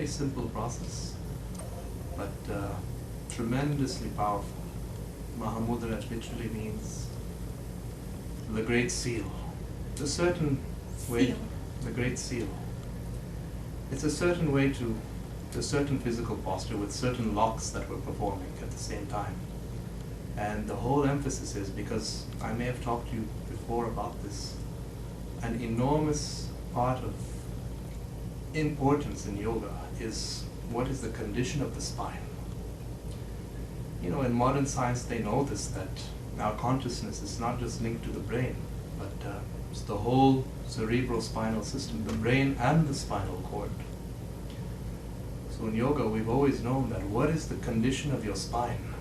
very simple process, but tremendously powerful. Maha Mudra literally means the Great Seal. A certain way, the Great Seal. It's a certain way to a certain physical posture with certain locks that we're performing at the same time. And the whole emphasis is, because I may have talked to you before about this, an enormous part of importance in yoga is what is the condition of the spine. You know, in modern science they know this, that our consciousness is not just linked to the brain, but it's the whole cerebrospinal system, the brain and the spinal cord. So in yoga we've always known that what is the condition of your spine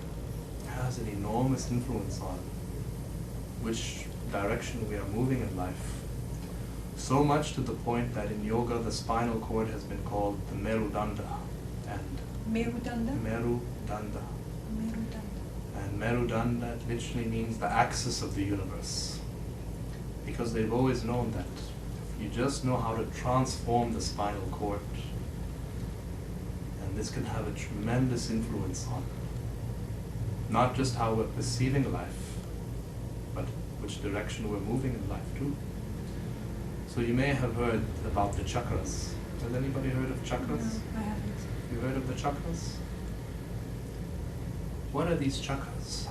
has an enormous influence on which direction we are moving in life. So much to the point that in yoga the spinal cord has been called the Merudanda. And Merudanda? Merudanda. Merudanda. And Merudanda literally means the axis of the universe. Because they've always known that if you just know how to transform the spinal cord, and this can have a tremendous influence on not just how we're perceiving life, but which direction we're moving in life too. So you may have heard about the chakras. Has anybody heard of chakras? No, I haven't. You heard of the chakras? What are these chakras?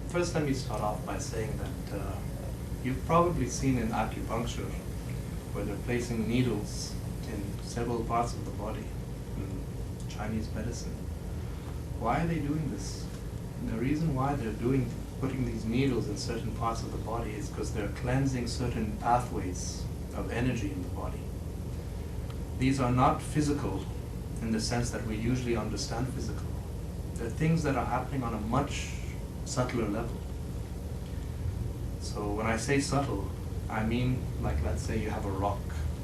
First, let me start off by saying that you've probably seen in acupuncture where they're placing needles in several parts of the body in Chinese medicine. Why are they doing this? And the reason why they're putting these needles in certain parts of the body is because they're cleansing certain pathways of energy in the body. These are not physical in the sense that we usually understand physical. They're things that are happening on a much subtler level. So when I say subtle, I mean, like, let's say you have a rock.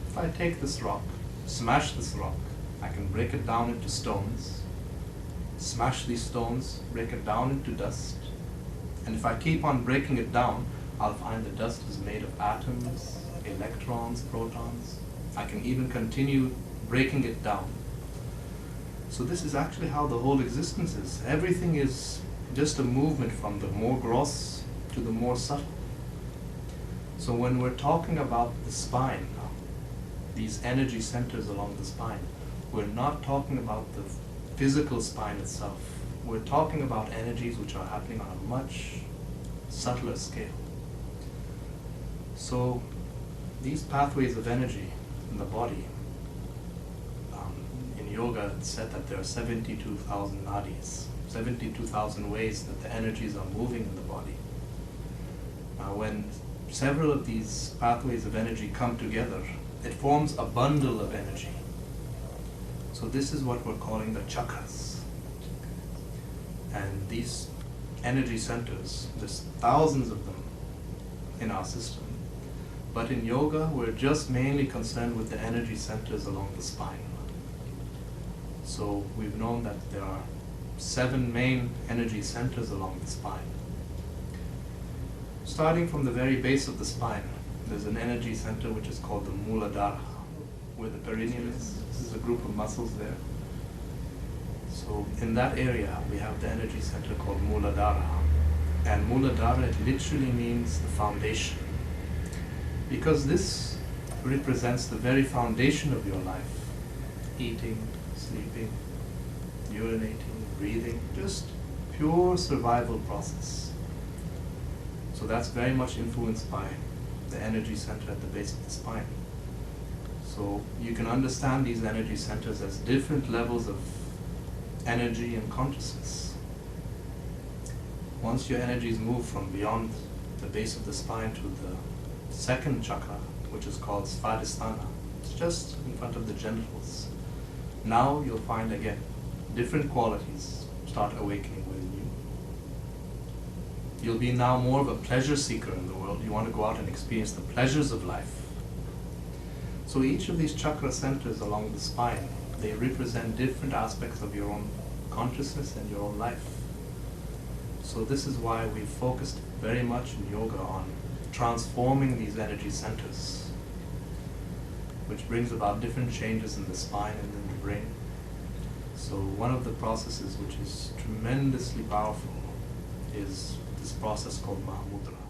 If I take this rock, smash this rock, I can break it down into stones, smash these stones, break it down into dust, and if I keep on breaking it down, I'll find the dust is made of atoms, electrons, protons. I can even continue breaking it down. So this is actually how the whole existence is. Everything is just a movement from the more gross to the more subtle. So when we're talking about the spine, these energy centers along the spine, we're not talking about the physical spine itself. We're talking about energies which are happening on a much subtler scale. So these pathways of energy in the body, in yoga it's said that there are 72,000 nadis, 72,000 ways that the energies are moving in the body. Now when several of these pathways of energy come together, it forms a bundle of energy. So this is what we're calling the chakras. And these energy centers, there's thousands of them in our system. But in yoga, we're just mainly concerned with the energy centers along the spine. So we've known that there are 7 main energy centers along the spine. Starting from the very base of the spine, there's an energy center which is called the Muladhara, where the perineum is. This is a group of muscles there. So in that area, we have the energy center called Muladhara. And Muladhara, it literally means the foundation. Because this represents the very foundation of your life. Eating, sleeping, urinating, breathing, just pure survival process. So that's very much influenced by the energy center at the base of the spine. So you can understand these energy centers as different levels of energy and consciousness. Once your energies move from beyond the base of the spine to the second chakra, which is called Svadhisthana, it's just in front of the genitals. Now you'll find again different qualities start awakening within you. You'll be now more of a pleasure seeker in the world. You want to go out and experience the pleasures of life. So each of these chakra centers along the spine, they represent different aspects of your own consciousness and your own life. So this is why we focused very much in yoga on transforming these energy centers. which brings about different changes in the spine and in the brain. So one of the processes which is tremendously powerful is this process called Maha Mudra.